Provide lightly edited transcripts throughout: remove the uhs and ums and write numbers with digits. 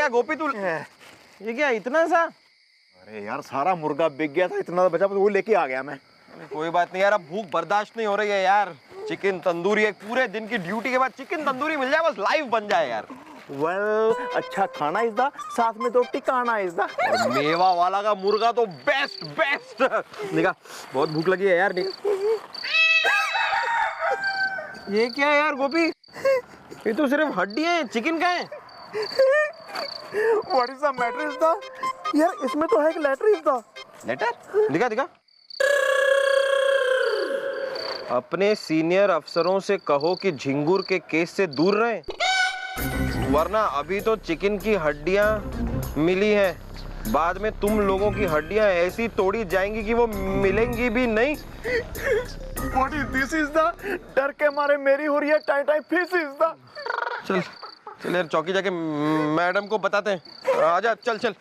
गोपी तू ये क्या इतना सा? अरे यार सारा मुर्गा बिक गया था, इतना बचा वो लेके आ गया मैं। कोई बात नहीं यार, अब भूख बर्दाश्त नहीं हो रही है यार। चिकन तंदूरी, एक पूरे दिन की ड्यूटी के बाद चिकन तंदूरी मिल जाए, बस लाइफ बन जाए यार। वेल अच्छा खाना इस दा, साथ में तो टिकाना इस दा। और मेवा वाला का मुर्गा तो बेस्ट बेस्ट। निका बहुत भूख लगी है यार। ये क्या है यार गोपी? ये तो सिर्फ हड्डियां हैं, चिकन का है। What is the matter is the? यार इसमें तो है एक लेटर इज दा। लेटर? दिखा दिखा। अपने सीनियर अफसरों से कहो कि झिंगुर के केस से दूर रहें, वरना अभी तो चिकन की हड्डियां मिली हैं, बाद में तुम लोगों की हड्डियां ऐसी तोड़ी जाएंगी कि वो मिलेंगी भी नहीं। What is this is the? डर के मारे मेरी हो रही है tie tie fish is the. चल चल यार चौकी जाके मैडम को बताते हैं। आजा चल चल।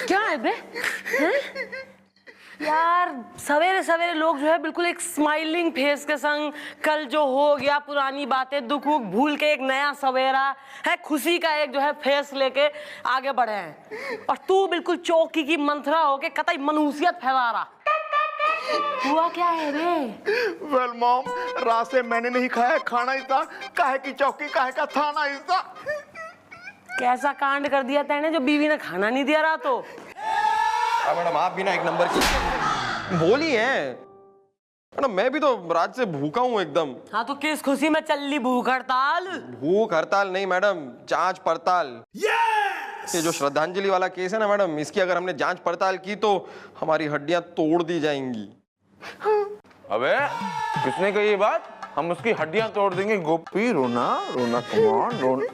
क्या है बे? यार सवेरे सवेरे लोग जो है बिल्कुल एक स्माइलिंग फेस के संग कल जो हो गया पुरानी बातें दुख भूल के एक नया सवेरा है खुशी का एक जो है फेस लेके आगे बढ़े हैं, और तू बिल्कुल चौकी की मंथरा होके कतई मनुष्यत फैला रहा। हुआ क्या है रे? वेल मॉम, रात से मैंने नहीं खाया खाना इतना, काहे की चौकी काहे का थाना इतना। कैसा कांड कर दिया तैने जो बीवी ने खाना नहीं दिया रहा? तो मैडम आप भी ना एक नंबर की बोली है मैडम, मैं भी तो रात से भूखा हूँ एकदम। हाँ तो किस खुशी में चल ली भूख हड़ताल? भूख हड़ताल नहीं मैडम, जांच पड़ताल। ये जो श्रद्धांजलि वाला केस है ना मैडम, इसकी अगर हमने जांच पड़ताल की तो हमारी हड्डियां तोड़ दी जाएंगी। अबे किसने कही ये बात? हम उसकी हड्डियां तोड़ देंगे। गोपी रोना रोना कम ऑन रोना।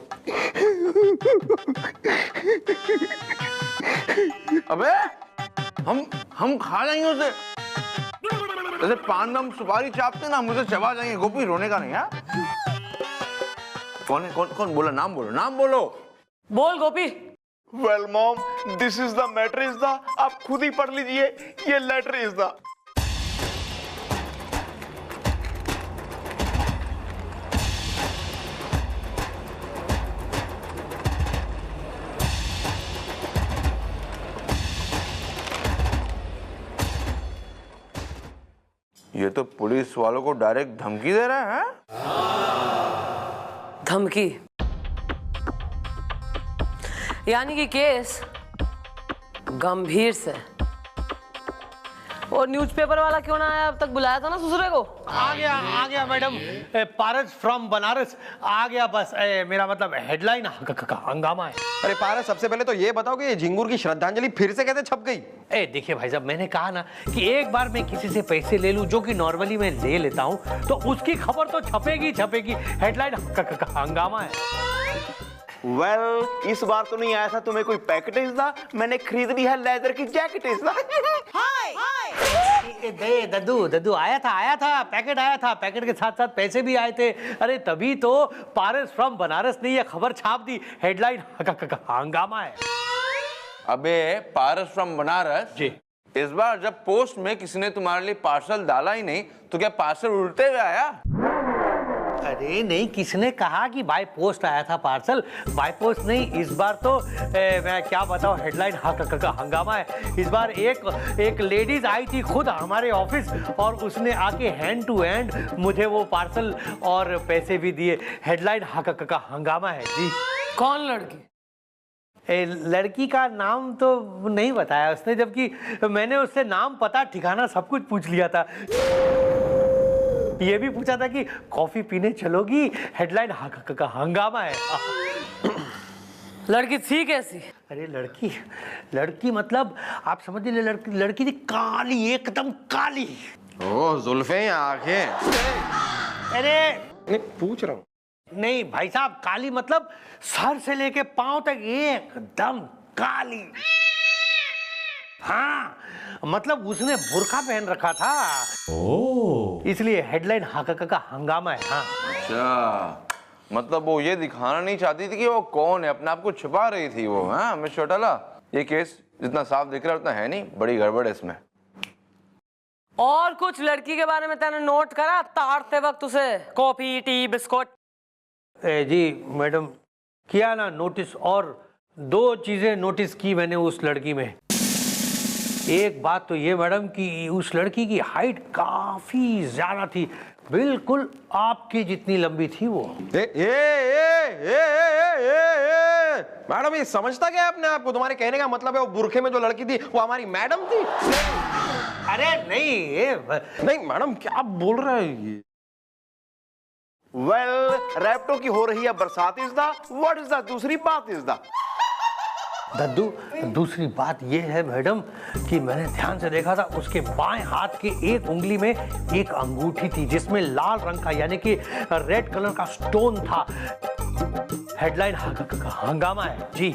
अबे हम खा जाएंगे उसे, जैसे पान में हम सुपारी चापते ना, हम उसे चबा जाएंगे। गोपी रोने का नहीं है। कौन है? कौन बोला? नाम बोलो, नाम बोलो। बोल Gopi. Well mom, this is the matter is the. आप खुद ही पढ़ लीजिए, ये लेटर इज द। ये तो पुलिस वालों को डायरेक्ट धमकी दे रहे हैं। धमकी? यानी कि केस गंभीर से। और न्यूज़पेपर वाला क्यों ना आया? अब तक बुलाया था ना ससुरे को। आ गया मैडम। पारस फ्रॉम बनारस आ गया। बस मेरा मतलब हेडलाइन हंगामा है। अरे पारस, सबसे पहले तो ये बताओ कि ये झिंगुर की श्रद्धांजलि फिर से कैसे छप गई? देखिए भाई साहब, मैंने कहा ना कि एक बार मैं किसी से पैसे ले लूं, जो कि नॉर्मली मैं ले लेता हूं, तो उसकी खबर तो छपेगी। हेडलाइन हंगामा है। वेल इस बार तो नहीं आया था तुम्हें कोई पैकेट इस दा, मैंने खरीद ली है लेदर की जैकेट इस दा। दद्दू आया था, पैकेट आया था, पैकेट के साथ साथ पैसे भी आए थे। अरे तभी तो पारस फ्रॉम बनारस ने ये खबर छाप दी। हेडलाइन हंगामा है। अबे पारस फ्रॉम बनारस जी, इस बार जब पोस्ट में किसी ने तुम्हारे लिए पार्सल डाला ही नहीं, तो क्या पार्सल उल्टे हुए आया? अरे नहीं, किसने कहा कि बाय पोस्ट आया था पार्सल? बाय पोस्ट नहीं, इस बार तो मैं क्या बताऊं, हेडलाइन हंगामा है। इस बार एक लेडीज आई थी खुद हमारे ऑफिस, और उसने आके हैंड टू हैंड मुझे वो पार्सल और पैसे भी दिए। हेडलाइन हंगामा है जी। कौन लड़की? लड़की का नाम तो नहीं बताया उसने, जबकि मैंने उससे नाम पता ठिकाना सब कुछ पूछ लिया था। ये भी पूछा था कि कॉफी पीने चलोगी। हेडलाइन हंगामा है। लड़की थी कैसी? अरे लड़की मतलब आप समझ लीजिए, लड़की थी काली, एकदम काली। ओ जुल्फे आंखें। अरे नहीं पूछ रहा हूँ। नहीं भाई साहब, काली मतलब सर से लेके पांव तक एकदम काली। हाँ, मतलब उसने बुर्का पहन रखा था। इसलिए हेडलाइन का हंगामा है। हाँ। अच्छा, मतलब वो ये दिखाना नहीं चाहती थी कि वो कौन है, अपने आप को छुपा रही थी वो। हाँ मिस चौटाला, ये केस जितना साफ दिख रहा है उतना है नहीं, बड़ी गड़बड़ है इसमें। और कुछ लड़की के बारे में तैने नोट करा तारते वक्त उसे? Coffee, tea, biscuit? जी मैडम, किया ना नोटिस, और 2 चीजें नोटिस की मैंने उस लड़की में। एक बात तो ये मैडम कि उस लड़की की हाइट काफी ज्यादा थी, बिल्कुल आपकी जितनी लंबी थी वो। मैडम, ये समझता क्या है अपने आप को? तुम्हारे कहने का मतलब है वो बुरखे में जो लड़की थी वो हमारी मैडम थी? अरे नहीं नहीं मैडम, क्या बोल रहे हैं ये? वेल, रैप्टो की हो रही है बरसात is the, what is the दूसरी बात इज द? दद्दू, दूसरी बात ये है मैडम कि मैंने ध्यान से देखा था, उसके बाएं हाथ के एक उंगली में एक अंगूठी थी जिसमें लाल रंग का यानी कि रेड कलर का स्टोन था। हेडलाइन हंगामा है जी।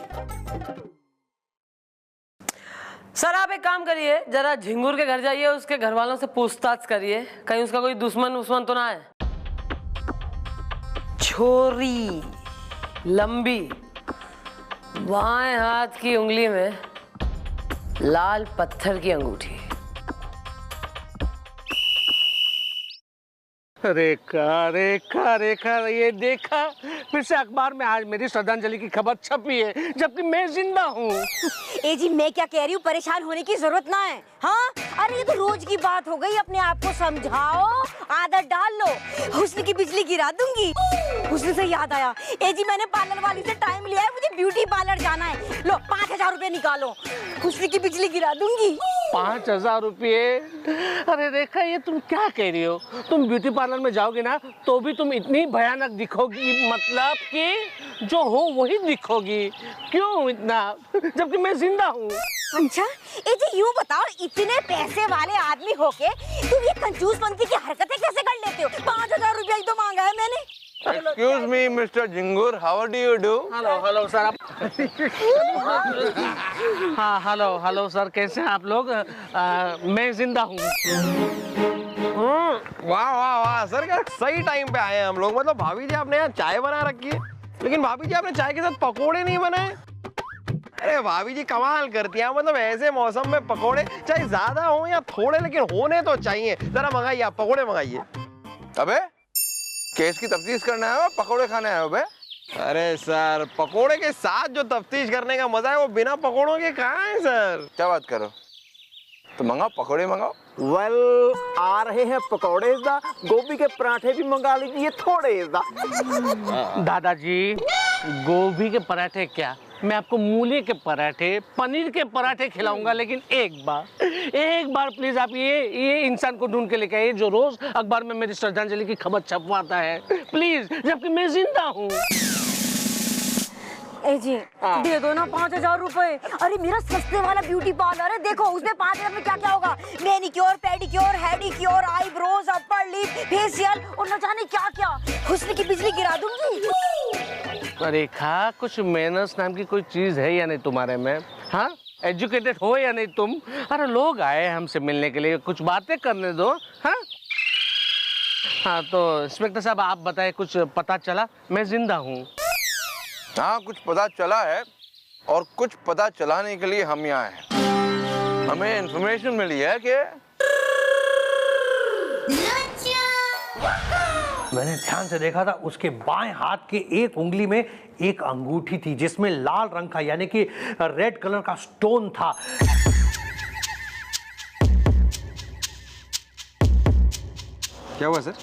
सर आप एक काम करिए, जरा झिंगुर के घर जाइए, उसके घर वालों से पूछताछ करिए, कहीं उसका कोई दुश्मन तो ना है। छोरी, लंबी, बाएं हाथ की उंगली में लाल पत्थर की अंगूठी। रेखा रेखा रेखा, ये देखा, फिर से अखबार में आज मेरी श्रद्धांजलि की खबर छपी है, जबकि मैं जिंदा हूँ। ए जी, मैं क्या कह रही हूँ, परेशान होने की जरूरत ना है। हाँ, अरे ये तो रोज की बात हो गई, अपने आप को समझाओ, आदत डाल लो। हुस्न की बिजली गिरा दूंगी। हुस्न से याद आया, ए जी मैंने पार्लर वाली से टाइम लिया है, मुझे ब्यूटी पार्लर जाना है। लो 5000 रुपए निकालो, हुस्न की बिजली गिरा दूंगी। 5000 रुपये? अरे रेखा, ये तुम क्या कह रही हो? तुम ब्यूटी पार्लर में जाओगी ना तो भी तुम इतनी भयानक दिखोगी, मतलब कि जो हो वही दिखोगी। क्यों इतना, जबकि मैं जिंदा हूँ। अच्छा, ए जी यूँ बताओ, इतने पैसे वाले आदमी होके तुम ये कंजूसपंती की हरकतें कैसे कर लेते हो? 5000 रुपया ही तो मांगा है मैंने। Excuse me, Mr. Jingur, how do you do? Hello sir, आप हाँ हेलो सर, कैसे हैं आप लोग? मैं जिंदा हूँ। वाह वाह वाह सर, क्या सही टाइम पे आए हैं हम लोग। मतलब भाभी जी आपने यहाँ चाय बना रखी है, लेकिन भाभी जी आपने चाय के साथ पकोड़े नहीं बनाए। अरे भाभी जी कमाल करती हैं, मतलब ऐसे मौसम में पकोड़े चाहे ज्यादा हो या थोड़े, लेकिन होने तो चाहिए। जरा मंगाइए, आप पकोड़े मंगाइए। अबे केस की तफ्तीश करने आए हो, पकोड़े खाने आए हो बे? अरे सर, पकोड़े के साथ जो तफ्तीश करने का मजा है वो बिना पकोड़ों के कहाँ है सर? क्या बात करो, तो मंगाओ, पकोड़े मंगाओ। वेल, आ रहे हैं पकौड़े इज द, गोभी के पराठे भी मंगा लीजिए थोड़े इज द। दादाजी, गोभी के पराठे क्या, मैं आपको मूली के पराठे, पनीर के पराठे खिलाऊंगा, लेकिन एक बार प्लीज आप ये इंसान को ढूंढ के लेके आइए जो रोज अखबार में मेरी श्रद्धांजलि की खबर छपवाता है, प्लीज, जबकि मैं जिंदा हूँ। ए जी दे दो ना 5000 रुपए। अरे मेरा सस्ते वाला ब्यूटी पार्लर है, देखो उसमें 5000 में क्या क्या होगा, मैनिक्योर, पेडिक्योर, हेडिक्योर, आईब्रोज, अपर लिप, फेशियल और न जाने क्या क्या। हुस्न की बिजली गिरा दूंगी। रेखा, कुछ मैनर्स नाम की कोई चीज है या नहीं तुम्हारे में? हाँ, एजुकेटेड हो या नहीं तुम? अरे लोग आए हमसे मिलने के लिए, कुछ बातें करने दो। हाँ तो इंस्पेक्टर साहब आप बताएं, कुछ पता चला? मैं जिंदा हूँ। हाँ, कुछ पता चला है, और कुछ पता चलाने के लिए हम यहाँ हैं। हमें इंफॉर्मेशन मिली है कि मैंने ध्यान से देखा था, उसके बाएं हाथ के एक उंगली में एक अंगूठी थी जिसमें लाल रंग का यानी कि रेड कलर का स्टोन था। क्या हुआ सर?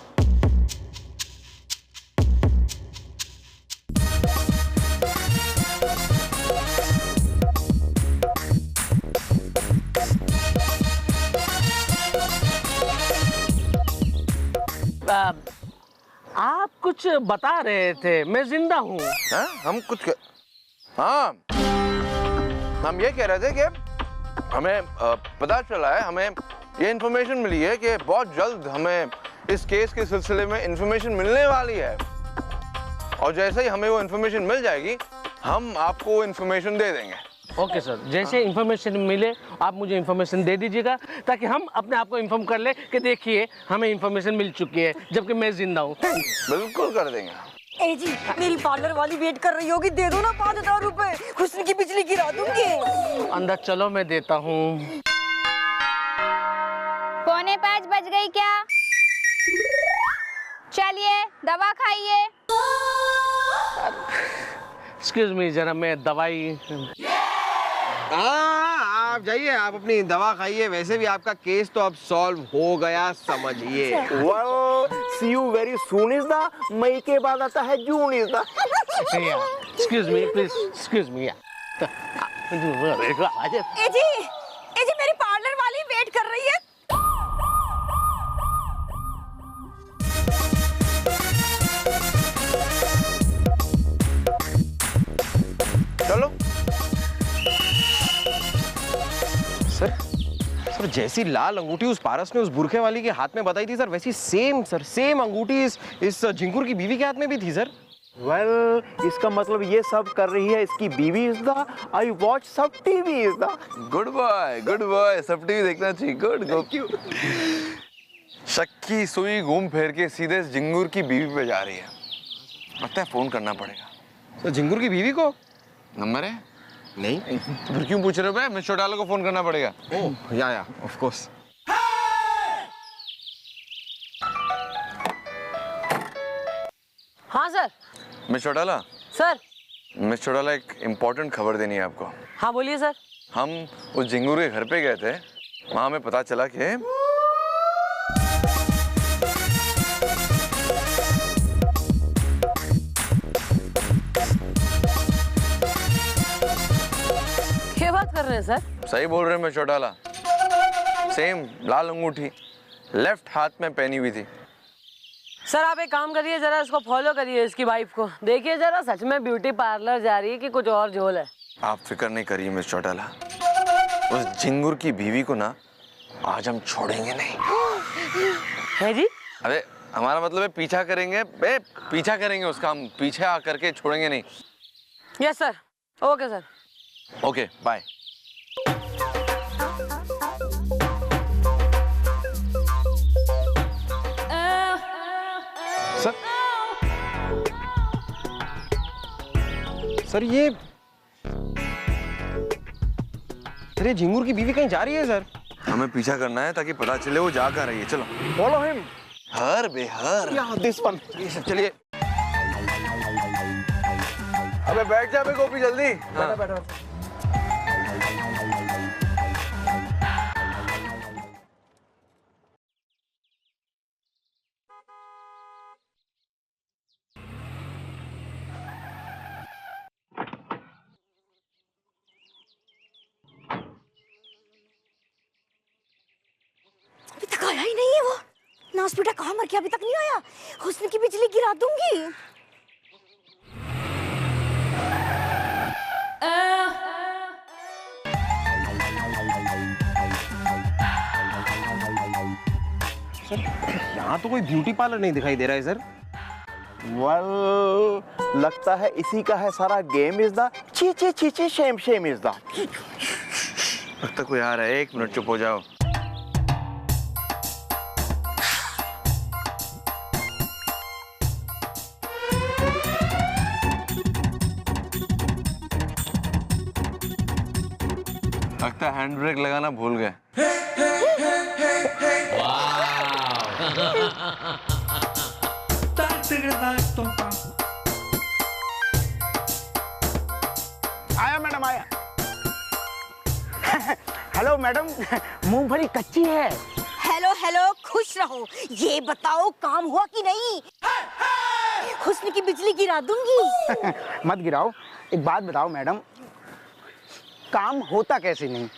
आप कुछ बता रहे थे, मैं जिंदा हूँ। हाँ, हम ये कह रहे थे कि हमें पता चला है, हमें ये इन्फॉर्मेशन मिली है कि बहुत जल्द हमें इस केस के सिलसिले में इन्फॉर्मेशन मिलने वाली है। और जैसे ही हमें वो इन्फॉर्मेशन मिल जाएगी हम आपको वो इन्फॉर्मेशन दे देंगे। ओके सर, जैसे इन्फॉर्मेशन मिले आप मुझे इन्फॉर्मेशन दे दीजिएगा ताकि हम अपने आप को इन्फॉर्म कर ले कि देखिए हमें इन्फॉर्मेशन मिल चुकी है जबकि मैं जिंदा हूँ। बिल्कुल कर देंगे। ए जी, मेरी पार्लर वाली वेट कर रही होगी, दे दो ना 5,000 रुपए, हुस्न की बिजली गिरा दूंगी। अंदर चलो मैं देता हूँ। 4:45 बज गई क्या? चलिए दवा खाइए। एक्सक्यूज मी, जरा मैं दवाई। हाँ, आप जाइए, आप अपनी दवा खाइए। वैसे भी आपका केस तो अब सॉल्व हो गया, समझिए। Well, see you very soon is the मई के बाद आता है June is the। Excuse me please, excuse me. ए जी मेरी पार्लर वाली वेट कर रही है। चलो। सर जैसी लाल अंगूठी उस पारस ने उस बुरखे वाली के हाथ में बताई थी सर, वैसी सेम अंगूठी इस झिंगुर की बीवी के हाथ में भी थी सर। Well, इसका मतलब ये सब कर रही है इसकी बीवी इज द आई वॉच सब TV is the. Good boy, सब टीवी देखना चाहिए। Good go. शक्की सुई घूम फिर के सीधे झिंगुर की बीवी पे जा रही है। लगता है फोन करना पड़ेगा। तो झिंगुर की बीवी को नंबर है? नहीं। फिर क्यों पूछ रहे हो बे? मिस्टर चौटाला को फोन करना पड़ेगा। ओह या ऑफ कोर्स। हाँ sir. Mister Chautala. Sir. Mister Chautala, एक इम्पोर्टेंट खबर देनी है आपको। हाँ बोलिए सर। हम उस झिंगुर के घर पे गए थे, वहां हमें पता चला कि क्या बात कर रहे हैं सर? सही बोल रहे हैं मिस्टर चौटाला। सेम लाल अंगूठी लेफ्ट हाथ में पहनी हुई थी। सर आप एक काम करिए, जरा इसको फॉलो करिए, इसकी वाइफ को देखिए जरा, सच में ब्यूटी पार्लर जा रही है कि कुछ और झोल है। आप फिक्र नहीं करिए मिस्टर चौटाला, उस झिंगुर की बीवी को ना आज हम छोड़ेंगे नहीं। है जी? अरे हमारा मतलब है पीछा करेंगे बे, पीछा करेंगे उसका, हम पीछे आ करके छोड़ेंगे नहीं। Yes sir. Okay sir. Okay bye. Sir ये झिंगुर की बीवी कहीं जा रही है सर। हमें पीछा करना है ताकि पता चले वो जा कहाँ रही है। चलो फॉलो हिम। हर बेहर। This one. ये सब चलिए। अबे बैठ जा बे गोपी जल्दी। हाँ। बैठो। अभी तक आया ही नहीं है वो। नास बेटा कहाँ मर गया, अभी तक नहीं आया। हुस्न की बिजली गिरा दूंगी। सर यहाँ तो कोई ब्यूटी पार्लर नहीं दिखाई दे रहा है सर। Well, लगता है इसी का है सारा गेम इज द ची ची ची ची शेम इज द। लगता कोई आ रहा है, 1 मिनट चुप हो जाओ। लगता है हैंड ब्रेक लगाना भूल गए। आया मैडम आया। हेलो मैडम, मूंगफली कच्ची है। हेलो हेलो, खुश रहो। ये बताओ काम हुआ कि नहीं? हुस्न की बिजली गिरा दूंगी। मत गिराओ, एक बात बताओ मैडम, काम होता कैसे नहीं?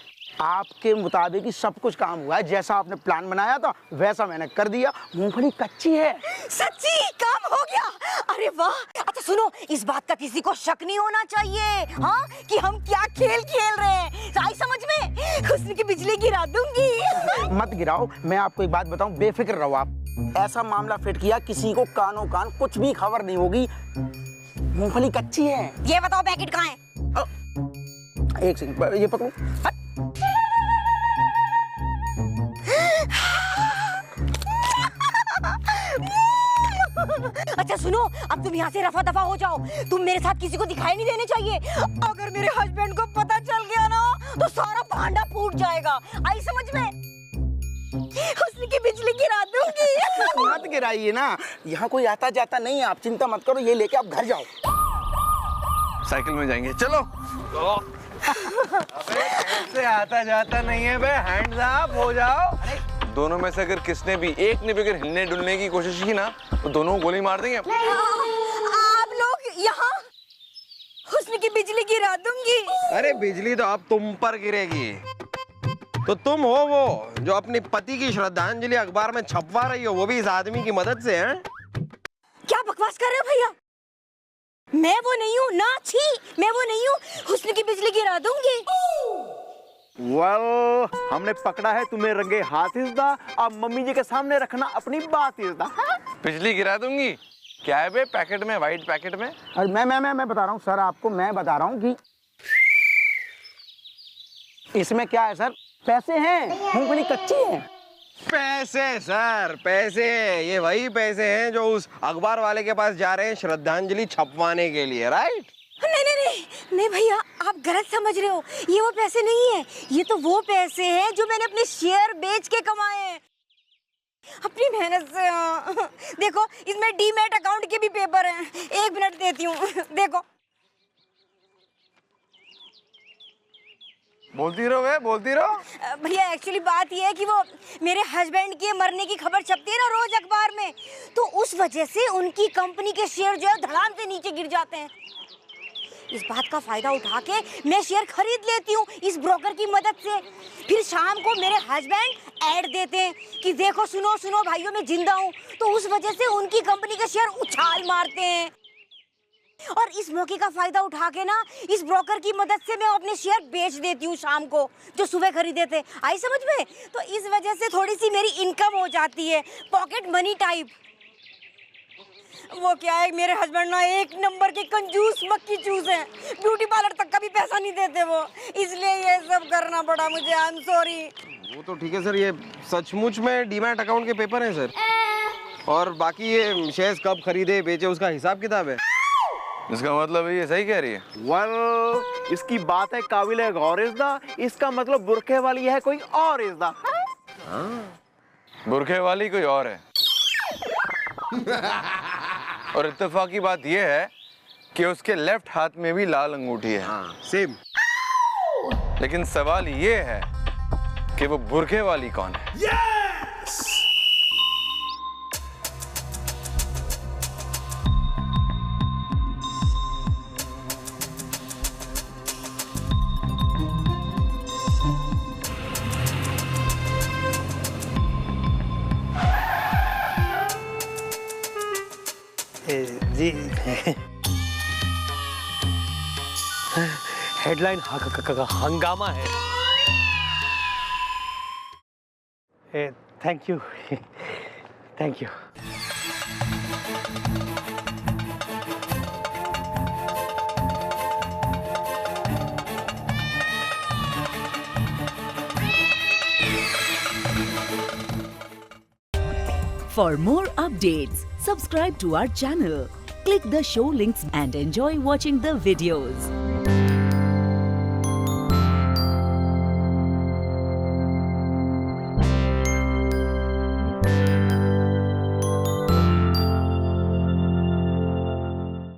आपके मुताबिक ही सब कुछ काम हुआ है। जैसा आपने प्लान बनाया था वैसा मैंने कर दिया। मूंगफली कच्ची है। सच्ची काम हो गया। अरे वाह। अच्छा सुनो, इस बात का किसी को शक नहीं होना चाहिए, हाँ, कि हम क्या खेल खेल रहे हैं। आई समझ में? हुस्न की बिजली गिरा दूंगी। मत गिराओ, मैं आपको एक बात बताऊं, बेफिक्र रहो आप। ऐसा मामला फिट किया किसी को कानों कान कुछ भी खबर नहीं होगी। मूंगफली कच्ची है। ये बताओ पैकेट कहाँ है? एक सेकंड, ये पकड़ो। अच्छा सुनो, अब तुम यहाँ से रफा दफा हो जाओ। तुम मेरे साथ किसी को दिखाई नहीं देने चाहिए। अगर मेरे हस्बैंड को पता चल गया ना तो सारा भांडा फूट जाएगा। आई समझ में? हुस्न की बिजली गिरा दूंगी। मत गिराइए ना, यहाँ कोई आता जाता नहीं है, आप चिंता मत करो। ये लेके आप घर जाओ। साइकिल में जाएंगे, चलो। अबे ऐसे आता जाता नहीं है बे, हैंड्स अप हो जाओ। दोनों में से अगर किसने भी एक ने भी अगर हिलने डुलने की कोशिश की ना तो दोनों को गोली मार देंगे। आप लोग यहाँ हुस्न की बिजली गिरा दूंगी। अरे बिजली तो अब तुम पर गिरेगी। तो तुम हो वो जो अपनी पति की श्रद्धांजलि अखबार में छपवा रही हो, वो भी इस आदमी की मदद से, हैं? क्या बकवास कर रहे हो भैया? मैं वो नहीं हूँ ना, छी, मैं वो नहीं हूँ। हुस्न की बिजली गिरा दूंगी। हमने पकड़ा है तुम्हें रंगे हाथ इज़दा। अब मम्मी जी के सामने रखना अपनी बात इज़दा। बिजली गिरा दूंगी। क्या है बे पैकेट में, व्हाइट पैकेट में? और मैं बता रहा हूँ सर आपको, मैं बता रहा हूँ कि इसमें क्या है सर, पैसे हैं। मूंगफली कच्ची है। पैसे सर, पैसे। ये वही पैसे हैं जो उस अखबार वाले के पास जा रहे हैं श्रद्धांजलि छपवाने के लिए, राइट? नहीं नहीं नहीं नहीं भैया, आप गलत समझ रहे हो। ये वो पैसे नहीं है, ये तो वो पैसे हैं जो मैंने अपने शेयर बेच के कमाए हैं, अपनी मेहनत से। देखो, इसमें डीमैट अकाउंट के भी पेपर हैं। एक मिनट देती हूँ, देखो। बोलती रहो बे, बोलती रहो। भैया एक्चुअली बात ये है कि वो मेरे हस्बैंड के मरने की खबर छपती है ना रोज अखबार में, तो उस वजह से उनकी कंपनी के शेयर जो है धड़ाम से नीचे गिर जाते हैं। इस बात का फायदा उठा के मैं शेयर खरीद लेती हूँ इस ब्रोकर की मदद से। फिर शाम को मेरे हस्बैंड ऐड देते हैं कि देखो सुनो सुनो भाइयों मैं जिंदा हूँ, तो उस वजह से उनकी कंपनी के शेयर उछाल मारते हैं। और इस मौके का फायदा उठा के ना इस ब्रोकर की मदद से मैं अपने शेयर बेच देती हूँ शाम को, जो सुबह खरीदे थे। आई समझ में? तो इस वजह से थोड़ी सी मेरी इनकम हो जाती है, पॉकेट मनी टाइप। वो क्या है, मेरे हस्बैंड ना एक नंबर के कंजूस मक्खी चूस हैं। ब्यूटी पार्लर तक का भी पैसा नहीं देते वो, इसलिए ये सब करना पड़ा मुझे। I am sorry. वो तो ठीक है सर, ये सचमुच में डीमैट अकाउंट के पेपर हैं सर। और बाकी ये शेयर्स कब खरीदे बेचे उसका हिसाब किताब है। इसका मतलब ये सही कह रही है। इसकी बात है काबिल गौर इज़दा। इसका मतलब बुरखे वाली है कोई और इज़दा। बुरखे वाली कोई और है। और इत्तेफाक की बात यह है कि उसके लेफ्ट हाथ में भी लाल अंगूठी है। हाँ, सेम। लेकिन सवाल ये है कि वो बुरखे वाली कौन है? yes! जी हेडलाइन हंगामा है। Thank you, thank you. For more updates, subscribe to our channel, click the show links and enjoy watching the videos.